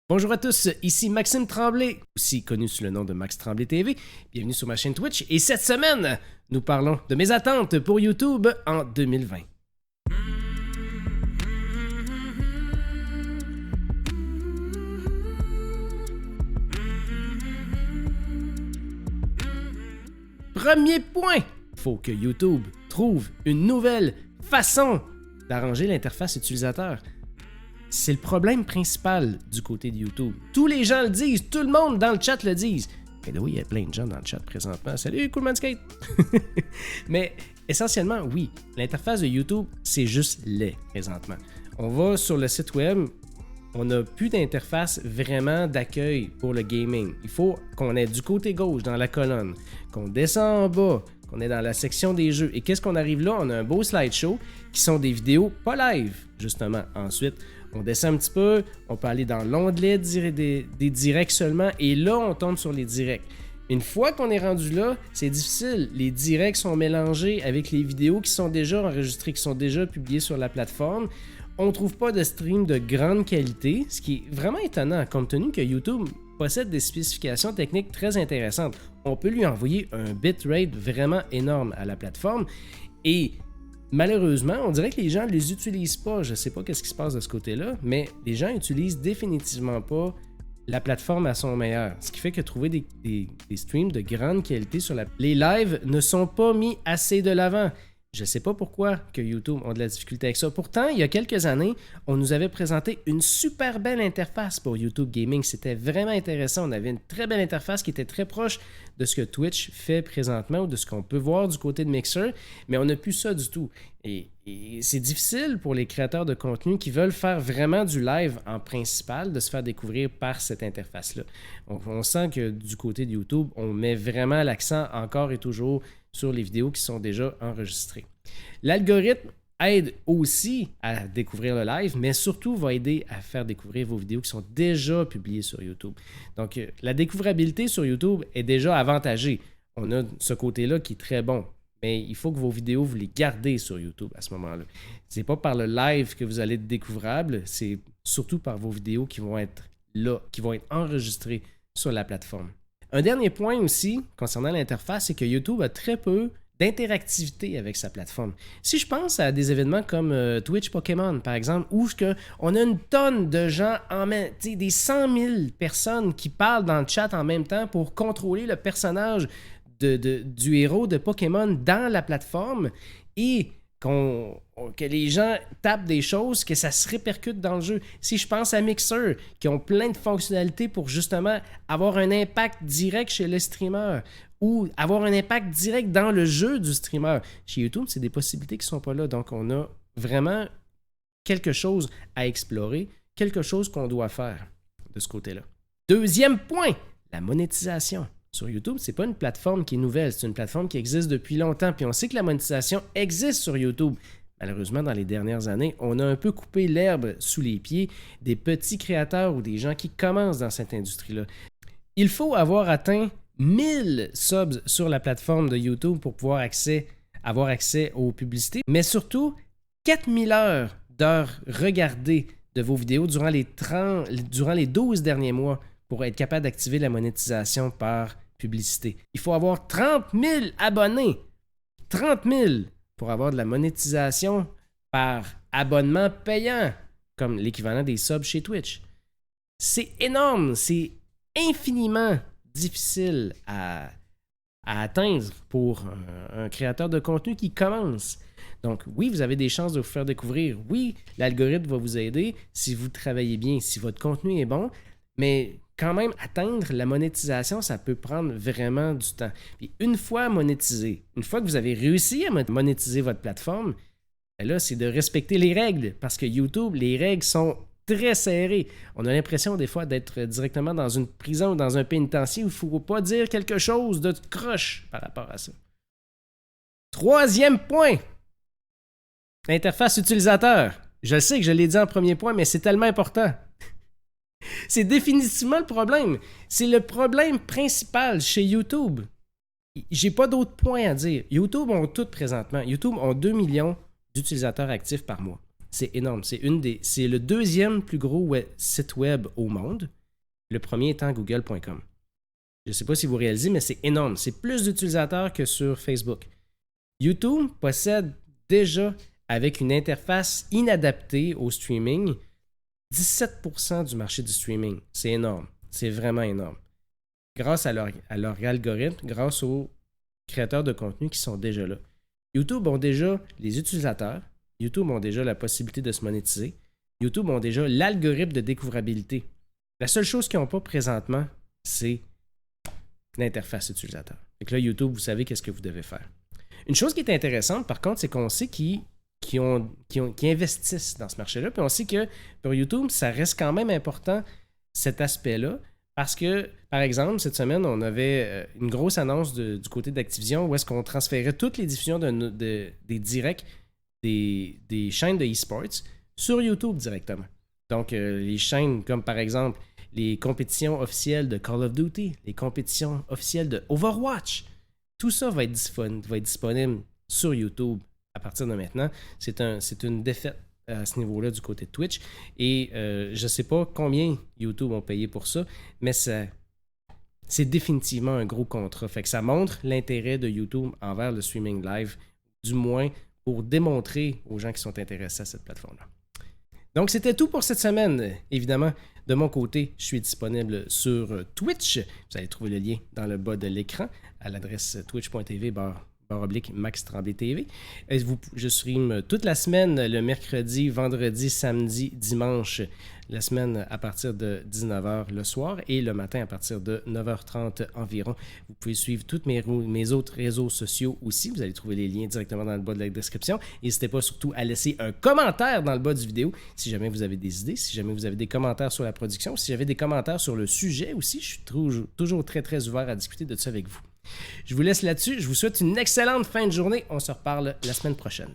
Bonjour à tous, ici Maxime Tremblay, aussi connu sous le nom de Max Tremblay TV. Bienvenue sur ma chaîne Twitch et cette semaine, nous parlons de mes attentes pour YouTube en 2020. Premier point, il faut que YouTube trouve une nouvelle façon d'arranger l'interface utilisateur. C'est le problème principal du côté de YouTube. Tous les gens le disent, tout le monde dans le chat le disent. Et oui, il y a plein de gens dans le chat présentement. Salut, Coolmanskate! Mais essentiellement, oui, l'interface de YouTube, c'est juste laid présentement. On va sur le site web, on n'a plus d'interface vraiment d'accueil pour le gaming. Il faut qu'on ait du côté gauche dans la colonne, qu'on descend en bas, qu'on est dans la section des jeux. Et qu'est-ce qu'on arrive là? On a un beau slideshow qui sont des vidéos pas live, justement. Ensuite, on descend un petit peu, on peut aller dans l'onglet des directs seulement, et là, on tombe sur les directs. Une fois qu'on est rendu là, c'est difficile. Les directs sont mélangés avec les vidéos qui sont déjà enregistrées, qui sont déjà publiées sur la plateforme. On ne trouve pas de stream de grande qualité, ce qui est vraiment étonnant, compte tenu que YouTube possède des spécifications techniques très intéressantes. On peut lui envoyer un bitrate vraiment énorme à la plateforme, et malheureusement, on dirait que les gens ne les utilisent pas. Je ne sais pas ce qui se passe de ce côté-là, mais les gens n'utilisent définitivement pas la plateforme à son meilleur. Ce qui fait que trouver des streams de grande qualité sur les lives ne sont pas mis assez de l'avant. Je ne sais pas pourquoi que YouTube a de la difficulté avec ça. Pourtant, il y a quelques années, on nous avait présenté une super belle interface pour YouTube Gaming. C'était vraiment intéressant. On avait une très belle interface qui était très proche de ce que Twitch fait présentement ou de ce qu'on peut voir du côté de Mixer, mais on n'a plus ça du tout. Et c'est difficile pour les créateurs de contenu qui veulent faire vraiment du live en principal de se faire découvrir par cette interface-là. On sent que du côté de YouTube, on met vraiment l'accent encore et toujours sur les vidéos qui sont déjà enregistrées. L'algorithme aide aussi à découvrir le live, mais surtout va aider à faire découvrir vos vidéos qui sont déjà publiées sur YouTube. Donc, la découvrabilité sur YouTube est déjà avantagée. On a ce côté-là qui est très bon, mais il faut que vos vidéos, vous les gardez sur YouTube à ce moment-là. Ce n'est pas par le live que vous allez être découvrable, c'est surtout par vos vidéos qui vont être là, qui vont être enregistrées sur la plateforme. Un dernier point aussi concernant l'interface, c'est que YouTube a très peu d'interactivité avec sa plateforme. Si je pense à des événements comme Twitch Pokémon, par exemple, où on a une tonne de gens, des 100 000 personnes qui parlent dans le chat en même temps pour contrôler le personnage du héros de Pokémon dans la plateforme, et que les gens tapent des choses, que ça se répercute dans le jeu. Si je pense à Mixer, qui ont plein de fonctionnalités pour justement avoir un impact direct chez le streamer ou avoir un impact direct dans le jeu du streamer. Chez YouTube, c'est des possibilités qui ne sont pas là. Donc, on a vraiment quelque chose à explorer, quelque chose qu'on doit faire de ce côté-là. Deuxième point, la monétisation. Sur YouTube, ce n'est pas une plateforme qui est nouvelle, c'est une plateforme qui existe depuis longtemps. Puis on sait que la monétisation existe sur YouTube. Malheureusement, dans les dernières années, on a un peu coupé l'herbe sous les pieds des petits créateurs ou des gens qui commencent dans cette industrie-là. Il faut avoir atteint 1000 subs sur la plateforme de YouTube pour pouvoir avoir accès aux publicités, mais surtout 4000 d'heures regardées de vos vidéos durant les 12 derniers mois pour être capable d'activer la monétisation par publicité. Il faut avoir 30 000 abonnés. 30 000 pour avoir de la monétisation par abonnement payant, comme l'équivalent des subs chez Twitch. C'est énorme, c'est infiniment difficile à atteindre pour un créateur de contenu qui commence. Donc oui, vous avez des chances de vous faire découvrir. Oui, l'algorithme va vous aider si vous travaillez bien, si votre contenu est bon, mais quand même, atteindre la monétisation, ça peut prendre vraiment du temps. Puis une fois monétisé, une fois que vous avez réussi à monétiser votre plateforme, ben là, c'est de respecter les règles. Parce que YouTube, les règles sont très serrées. On a l'impression des fois d'être directement dans une prison ou dans un pénitencier où il ne faut pas dire quelque chose de croche par rapport à ça. Troisième point, l'interface utilisateur. Je sais que je l'ai dit en premier point, mais c'est tellement important. C'est définitivement le problème. C'est le problème principal chez YouTube. J'ai pas d'autres points à dire. YouTube ont tout présentement. YouTube ont 2 millions d'utilisateurs actifs par mois. C'est énorme. C'est le deuxième plus gros site web au monde. Le premier étant google.com. Je ne sais pas si vous réalisez, mais c'est énorme. C'est plus d'utilisateurs que sur Facebook. YouTube possède déjà, avec une interface inadaptée au streaming, 17% du marché du streaming. C'est énorme. C'est vraiment énorme. Grâce à leur algorithme, grâce aux créateurs de contenu qui sont déjà là. YouTube ont déjà les utilisateurs. YouTube ont déjà la possibilité de se monétiser. YouTube ont déjà l'algorithme de découvrabilité. La seule chose qu'ils n'ont pas présentement, c'est l'interface utilisateur. Donc là, YouTube, vous savez qu'est-ce que vous devez faire. Une chose qui est intéressante, par contre, c'est qu'on sait qui investissent dans ce marché-là. Puis on sait que pour YouTube, ça reste quand même important, cet aspect-là, parce que, par exemple, cette semaine, on avait une grosse annonce du côté d'Activision où est-ce qu'on transférait toutes les diffusions des directs des chaînes de e-sports sur YouTube directement. Donc, les chaînes comme, par exemple, les compétitions officielles de Call of Duty, les compétitions officielles de Overwatch, tout ça va être disponible sur YouTube à partir de maintenant. C'est une défaite à ce niveau-là du côté de Twitch. Et je ne sais pas combien YouTube ont payé pour ça, mais c'est définitivement un gros contrat. Fait que ça montre l'intérêt de YouTube envers le streaming live, du moins pour démontrer aux gens qui sont intéressés à cette plateforme-là. Donc, c'était tout pour cette semaine. Évidemment, de mon côté, je suis disponible sur Twitch. Vous allez trouver le lien dans le bas de l'écran à l'adresse twitch.tv/Max Tremblay TV. Je stream toute la semaine, le mercredi, vendredi, samedi, dimanche, la semaine à partir de 19h le soir et le matin à partir de 9h30 environ. Vous pouvez suivre tous mes autres réseaux sociaux aussi. Vous allez trouver les liens directement dans le bas de la description. N'hésitez pas surtout à laisser un commentaire dans le bas du vidéo si jamais vous avez des idées, si jamais vous avez des commentaires sur la production, si vous avez des commentaires sur le sujet aussi. Je suis toujours très, très ouvert à discuter de ça avec vous. Je vous laisse là-dessus. Je vous souhaite une excellente fin de journée. On se reparle la semaine prochaine.